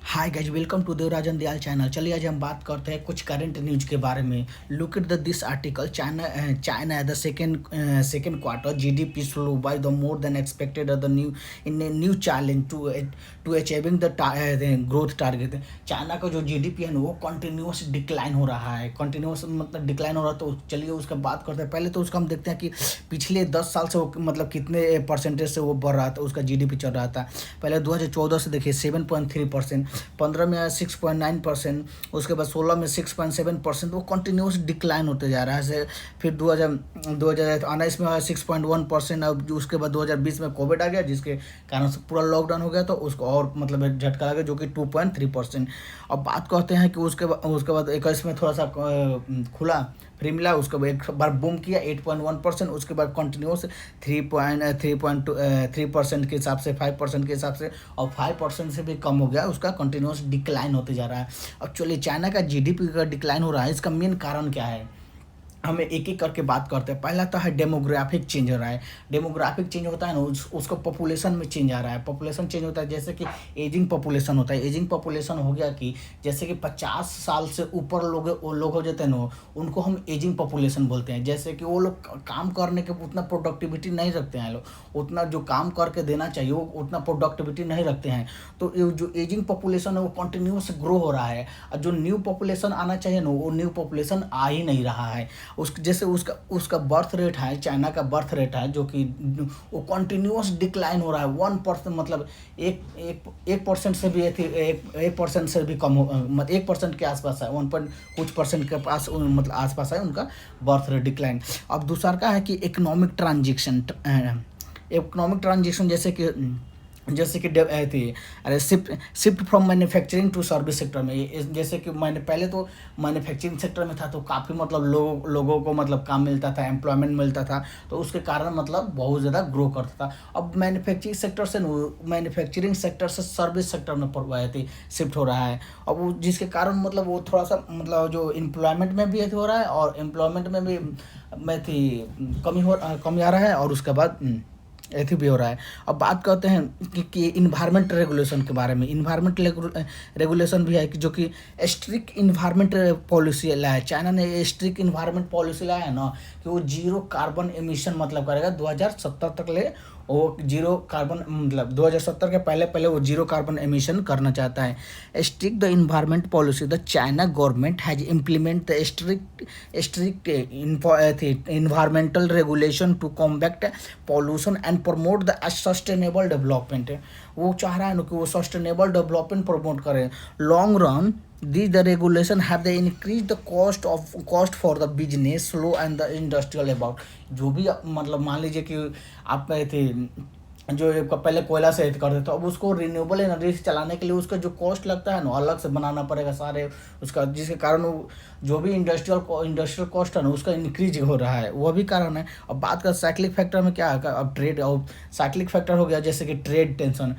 Hi guys, welcome to Devarajan Dayal channel. चलिए आज हम बात करते हैं कुछ करंट न्यूज़ के बारे में। Look at the this article. China the second quarter GDP slow by the more than expected the new in a new challenge to achieving the growth target. China का जो जीडीपी है ना वो continuous decline हो रहा है। Continuous मतलब decline हो रहा है। तो चलिए उसका बात करते हैं। पहले तो उसका हम देखते हैं कि पिछले 10 साल से वो मतलब कितने परसेंटेज से वो बढ़ रहा था, उसका जीडीपी चल रहा था। पहले 2014 से देखिए 7.3%, 15 में 6.9%, उसके बाद 16 में 6.7%। वो कंटिन्यूस डिक्लाइन होते जा रहा है। फिर 2019 में 6.1%। अब उसके बाद 2020 में कोविड आ गया, जिसके कारण से पूरा लॉकडाउन हो गया, तो उसको और मतलब झटका लगा, जो कि 2.3%। अब बात करते हैं कि उसके बाद 21 में थोड़ा सा खुला फ्री मिला, उसके बाद एक बार बूम किया 8.1%। उसके बाद कंटिन्यूस 3.3% के हिसाब से, 5% के हिसाब से, और 5% से भी कम हो गया, उसका कंटिन्यूस डिक्लाइन होते जा रहा है। एक्चुअली चाइना का जीडीपी का डिक्लाइन हो रहा है, इसका मेन कारण क्या है, हमें एक एक करके बात करते हैं। पहला तो है डेमोग्राफिक चेंज हो रहा है। डेमोग्राफिक चेंज होता है ना, उसका पॉपुलेशन में चेंज आ रहा है। पॉपुलेशन चेंज होता है, जैसे कि एजिंग पॉपुलेशन होता है। एजिंग पॉपुलेशन हो गया कि जैसे कि 50 साल से ऊपर लोग हो जाते हैं ना, उनको हम एजिंग पॉपुलेशन बोलते हैं। जैसे कि वो लोग काम करने के उतना प्रोडक्टिविटी नहीं रखते हैं, लोग उतना जो काम करके देना चाहिए वो उतना प्रोडक्टिविटी नहीं रखते हैं। तो ये जो एजिंग पॉपुलेशन है वो कंटिन्यूस ग्रो हो रहा है, और जो न्यू पॉपुलेशन आना चाहिए ना, वो न्यू पॉपुलेशन आ ही नहीं रहा है। जैसे उसका बर्थ रेट है, चाइना का बर्थ रेट है, जो कि वो कंटिन्यूस डिक्लाइन हो रहा है। 1%, मतलब एक परसेंट से भी 1% से भी कम हो, मतलब 1% के आसपास है। 1 पॉइंट कुछ परसेंट के पास मतलब आसपास है उनका बर्थ रेट डिक्लाइन। अब दूसरा का है कि इकोनॉमिक ट्रांजेक्शन, जैसे कि अरे shift from manufacturing to service sector में। जैसे कि मैंने पहले तो मैन्युफैक्चरिंग सेक्टर में था, तो काफ़ी मतलब लोगों को मतलब काम मिलता था, एम्प्लॉयमेंट मिलता था, तो उसके कारण मतलब बहुत ज़्यादा ग्रो करता था। अब मैन्युफैक्चरिंग सेक्टर से सर्विस सेक्टर में शिफ्ट हो रहा है। अब वो जिसके कारण मतलब वो थोड़ा सा मतलब जो एम्प्लॉयमेंट में भी हो रहा है, और एम्प्लॉयमेंट में भी कमी आ रहा है, और उसके बाद ऐसे भी हो रहा है। अब बात करते हैं कि इन्वायरमेंट रेगुलेशन के बारे में। इन्वायरमेंट रेगुलेशन भी है कि जो कि स्ट्रिक्ट इन्वायरमेंट पॉलिसी लाया है। चाइना ने स्ट्रिक्ट इन्वायरमेंट पॉलिसी लाया है ना, कि वो जीरो कार्बन एमिशन मतलब करेगा 2070 तक ले। वो जीरो कार्बन मतलब 2070 के पहले पहले वो जीरो कार्बन एमिशन करना चाहता है। Strict the environment policy the China government has implement the strict environmental regulation to combat pollution and promote the sustainable development. वो चाह रहा है ना कि वो सस्टेनेबल डेवलपमेंट प्रमोट करें। Long run these the regulation have they increased the cost for the business slow and the industrial about। जो भी मतलब मान लीजिए कि आप गए थे जो पहले कोयला से करते थे, तो अब उसको रिन्यूएबल एनर्जी से चलाने के लिए उसका जो कॉस्ट लगता है ना, अलग से बनाना पड़ेगा सारे उसका, जिसके कारण वो जो भी इंडस्ट्रियल कॉस्ट है ना उसका इंक्रीज हो रहा है, वो भी कारण है। अब बात कर साइक्लिक फैक्टर में क्या है, अब ट्रेड और साइक्लिक फैक्टर हो गया, जैसे कि ट्रेड टेंशन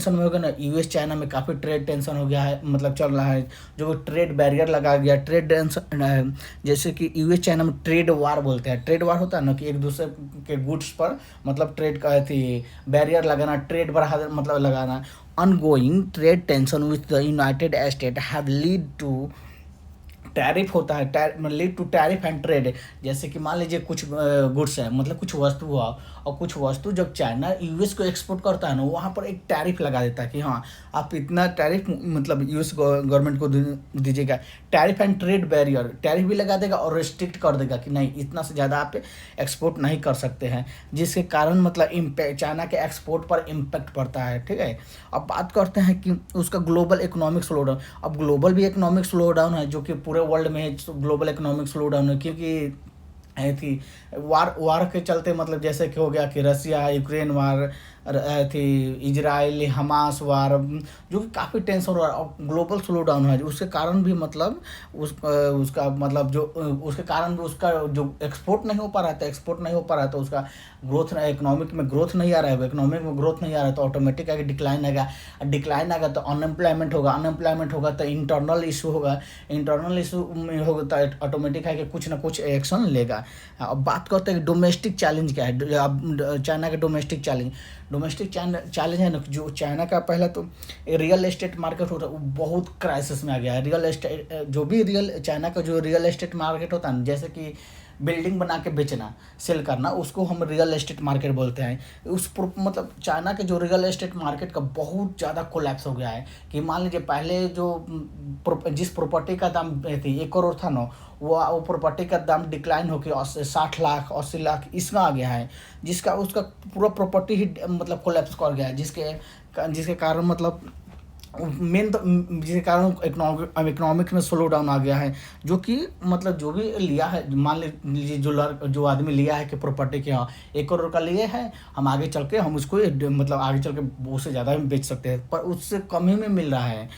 में हो गया ना। यूएस चाइना में काफ़ी ट्रेड टेंशन हो गया है, मतलब चल रहा है, जो ट्रेड बैरियर लगा गया, ट्रेड टेंशन। जैसे कि यूएस चाइना में ट्रेड वार बोलते हैं। ट्रेड वार होता है ना कि एक दूसरे के गुड्स पर मतलब ट्रेड का बैरियर लगाना, ट्रेड बढ़ा मतलब लगाना। ongoing trade tension with the United States have lead to tariff होता है, lead to tariff and trade. जैसे कि मान लीजिए कुछ गुड्स है, मतलब कुछ वस्तु हुआ, और कुछ वस्तु जब चाइना यूएस को एक्सपोर्ट करता है ना, वहाँ पर एक टैरिफ लगा देता है कि हाँ आप इतना टैरिफ मतलब यूएस गवर्नमेंट को दीजिएगा। Tariff and trade barrier, tariff भी लगा देगा और रिस्ट्रिक्ट कर देगा कि नहीं इतना से ज़्यादा आप एक्सपोर्ट नहीं कर सकते हैं, जिसके कारण मतलब चाइना के एक्सपोर्ट पर इम्पैक्ट पड़ता है। ठीक है, अब बात करते हैं कि उसका ग्लोबल इकोनॉमिक स्लो डाउन। अब ग्लोबल भी इकोनॉमिक स्लो डाउन है, जो कि पूरे वर्ल्ड में ग्लोबल इकोनॉमिक स्लो डाउन है, क्योंकि थी वार के चलते, मतलब जैसे कि हो गया कि रसिया यूक्रेन वार, थी इजराइल हमास वार, जो कि काफ़ी टेंशन हो रहा है, और ग्लोबल स्लो डाउन है, उसके कारण भी मतलब उसका मतलब जो उसके कारण भी उसका जो एक्सपोर्ट नहीं हो पा रहा था, तो उसका ग्रोथ इकोनॉमिक में ग्रोथ नहीं आ रहा है। इकोनॉमिक में ग्रोथ नहीं आ रहा है तो ऑटोमेटिक आगे डिक्लाइन आएगा तो अनएम्प्लॉयमेंट होगा तो इंटरनल इशू में होगा तो ऑटोमेटिक है कि कुछ ना कुछ एक्शन लेगा। अब बात करते हैं डोमेस्टिक चैलेंज क्या है। अब चाइना का डोमेस्टिक डोमेस्टिक चैलेंज है ना, जो चाइना का पहला तो रियल एस्टेट मार्केट होता है वो बहुत क्राइसिस में आ गया है। रियल एस्टेट जो भी रियल चाइना का जो रियल एस्टेट मार्केट होता है ना, जैसे कि बिल्डिंग बना के बेचना, सेल करना, उसको हम रियल एस्टेट मार्केट बोलते हैं। मतलब चाइना के जो रियल एस्टेट मार्केट का बहुत ज़्यादा कोलैप्स हो गया है कि मान लीजिए पहले जो जिस प्रॉपर्टी का दाम थी 1 करोड़ था ना, वो प्रॉपर्टी का दाम डिक्लाइन होकर 60 लाख 80 लाख इसमें आ गया है, जिसका उसका पूरा प्रॉपर्टी ही मतलब कोलैप्स कर गया है, जिसके कारण मतलब मेन तो जिसके कारण इकोनॉमिक में स्लो डाउन आ गया है। जो कि मतलब जो भी लिया है, मान लीजिए जो आदमी लिया है कि प्रॉपर्टी के, हाँ 1 करोड़ का लिए है, हम आगे चल के हम उसको मतलब आगे चल के उससे ज़्यादा भी बेच सकते हैं, पर उससे कम ही में मिल रहा है।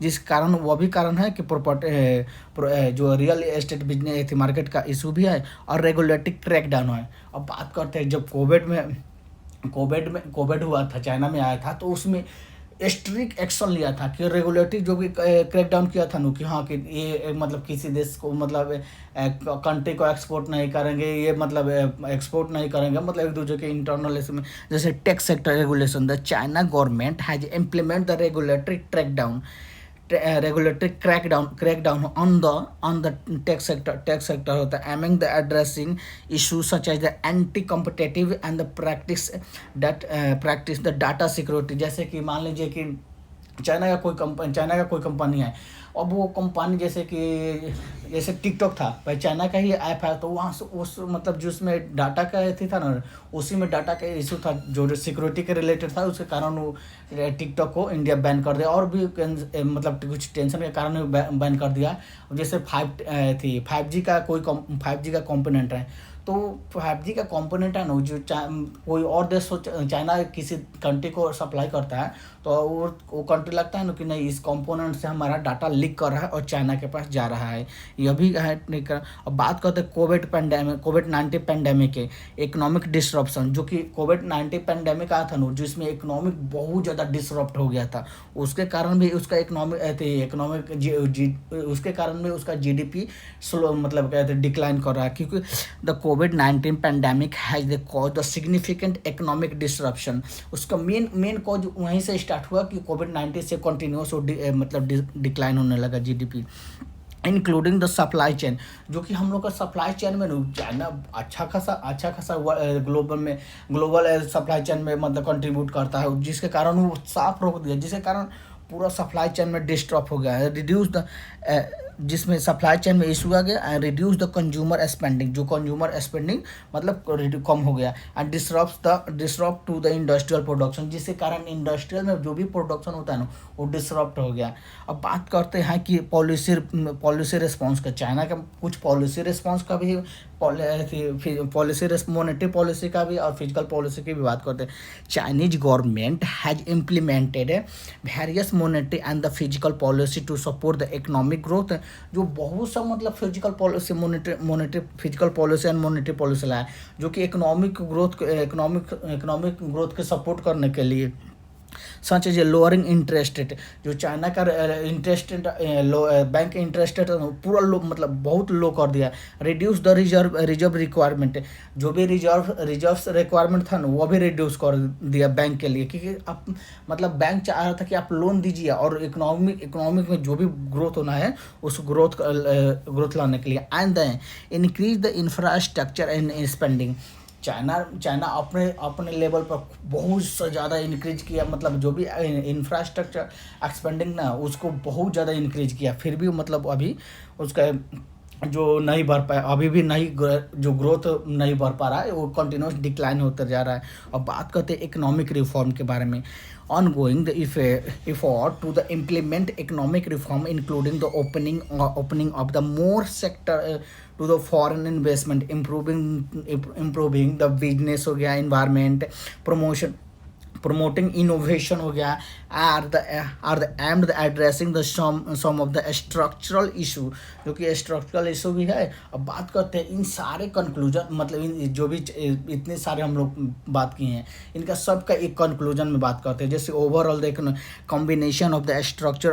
जिस कारण वो भी कारण है कि प्रॉपर्टी जो रियल एस्टेट बिजनेस थी मार्केट का इशू भी है, और रेगुलेटरी क्रैकडाउन है। अब बात करते हैं जब कोविड हुआ था, चाइना में आया था, तो उसमें स्ट्रिक्ट एक्शन लिया था कि रेगुलेटरी जो भी क्रैकडाउन किया था कि हाँ कि ये मतलब किसी देश को मतलब कंट्री को एक्सपोर्ट नहीं करेंगे, ये मतलब एक्सपोर्ट नहीं करेंगे, मतलब एक दूसरे के इंटरनल इसमें, जैसे tax sector regulation, the China government has implement the regulatory crackdown on the tech sector होता है, aiming the addressing issues such as the anti-competitive and the practice the data security। जैसे कि मान लीजिए कि चाइना का कोई कंपनी है, अब वो कंपनी जैसे टिकटॉक था भाई, चाइना का ही ऐप है, तो वहाँ से उस मतलब जो उसमें डाटा का थी था ना, उसी में डाटा का इशू था जो सिक्योरिटी के रिलेटेड था, उसके कारण वो टिकटॉक को इंडिया बैन कर दिया, और भी मतलब कुछ टेंशन के कारण बैन कर दिया। जैसे 5G का कंपोनेंट है, तो 5G का कंपोनेंट है ना, जो कोई और देश चाइना किसी कंट्री को सप्लाई करता है, तो वो कंट्री लगता है ना कि नहीं, इस कंपोनेंट से हमारा डाटा लीक कर रहा है और चाइना के पास जा रहा है, यह भी है नहीं कर। अब बात करते हैं कोविड-19 पैंडेमिक के इकोनॉमिक डिसरप्शन, जो कि कोविड-19 पैंडेमिक आया था ना, जिसमें इकोनॉमिक बहुत ज़्यादा डिसरप्ट हो गया था, उसके कारण भी उसका उसके कारण भी उसका GDP स्लो मतलब कहते डिक्लाइन कर रहा है, क्योंकि the covid pandemic has the cause the significant economic disruption. उसका मेन कॉज वहीं से स्टार्ट हुआ कि कोविड-19 से कंटिन्यूस मतलब डिक्लाइन होने लगा GDP, including the supply chain, जो कि हम लोग का सप्लाई चेन में चाइना अच्छा खासा ग्लोबल सप्लाई चेन में मतलब कंट्रीब्यूट करता है, जिसके कारण वो साफ रोक दिया, जिसके कारण पूरा सप्लाई चेन में डिस्टर्ब हो गया है, जिसमें सप्लाई चेन में इशू आ गया, रिड्यूस द कंज्यूमर स्पेंडिंग, जो कंज्यूमर स्पेंडिंग मतलब कम हो गया, and disrupt to the industrial production, जिसके कारण इंडस्ट्रियल में जो भी प्रोडक्शन होता है ना वो डिसरप्ट हो गया। अब बात करते हैं कि पॉलिसी रिस्पॉन्स का, चाइना का कुछ पॉलिसी रिस्पॉन्स का भी, मॉनेटरी पॉलिसी का भी और फिजिकल पॉलिसी की भी बात करते हैं। Chinese government has implemented various monetary and the physical policy to support the economic growth, जो बहुत सा मतलब physical policy, monetary physical policy and monetary policy लाया, जो कि इकोनॉमिक ग्रोथ के सपोर्ट करने के लिए, such as a lowering interest rate, जो चाइना का interest rate bank interest rate पूरा लो मतलब बहुत लो कर दिया, रिड्यूस द रिजर्व रिक्वायरमेंट, जो भी रिजर्व रिक्वायरमेंट था ना वो भी रिड्यूस कर दिया बैंक के लिए, क्योंकि आप मतलब बैंक चाह रहा था कि आप लोन दीजिए और इकोनॉमिक में जो भी ग्रोथ होना है उस ग्रोथ लाने के लिए, and then increase the infrastructure and spending. China अपने लेवल पर बहुत से ज़्यादा इंक्रीज किया, मतलब जो भी इंफ्रास्ट्रक्चर एक्सपेंडिंग ना उसको बहुत ज़्यादा इंक्रीज किया, फिर भी मतलब अभी उसका जो नहीं बढ़ पाया, अभी भी नहीं, जो ग्रोथ नहीं बढ़ पा रहा है, वो कंटिन्यूस डिक्लाइन होता जा रहा है। और बात करते हैं इकोनॉमिक रिफॉर्म के बारे में, ongoing the effort to the implement economic reform including the opening of the more sector to the foreign investment, improving the business हो गया, environment प्रमोटिंग इनोवेशन हो गया, are the aimed addressing the some of the structural issue, जो कि structural issue भी है। अब बात करते हैं इन सारे कंक्लूजन, मतलब इन जो भी इतने सारे हम लोग बात किए हैं, इनका सबका एक कंक्लूजन में बात करते हैं। जैसे ओवरऑल देखना, कॉम्बिनेशन ऑफ द स्ट्रक्चर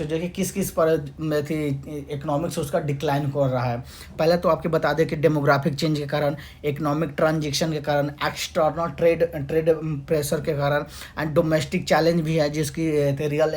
जो कि किस किस पर में थी इकोनॉमिक्स उसका डिक्लाइन कर रहा है। पहले तो आपके बता दें कि डेमोग्राफिक चेंज के कारण, इकोनॉमिक ट्रांजिशन के कारण, एक्सटर्नल ट्रेड प्रेशर के कारण, एंड डोमेस्टिक चैलेंज भी है, जिसकी रियल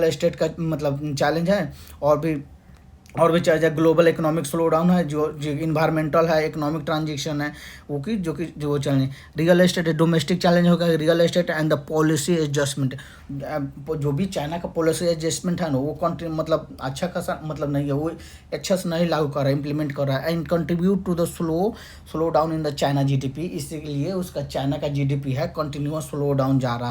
एस्टेट का मतलब चैलेंज है, और भी चाहे ग्लोबल इकोनॉमिक स्लो डाउन है, जो इन्वायरमेंटल है, इकोनॉमिक ट्रांजिशन है, वो challenge, real estate domestic challenge होगा, real estate and the policy adjustment. जो भी चाइना का पॉलिसी एडजस्टमेंट है ना, वो मतलब अच्छा खासा मतलब नहीं है, वो अच्छा से नहीं लागू कर रहा है, इम्प्लीमेंट कर रहा है, and contribute to the slow down in the China GDP. इसीलिए उसका चाइना का जीडीपी है कंटिन्यूअस स्लो डाउन जा रहा है।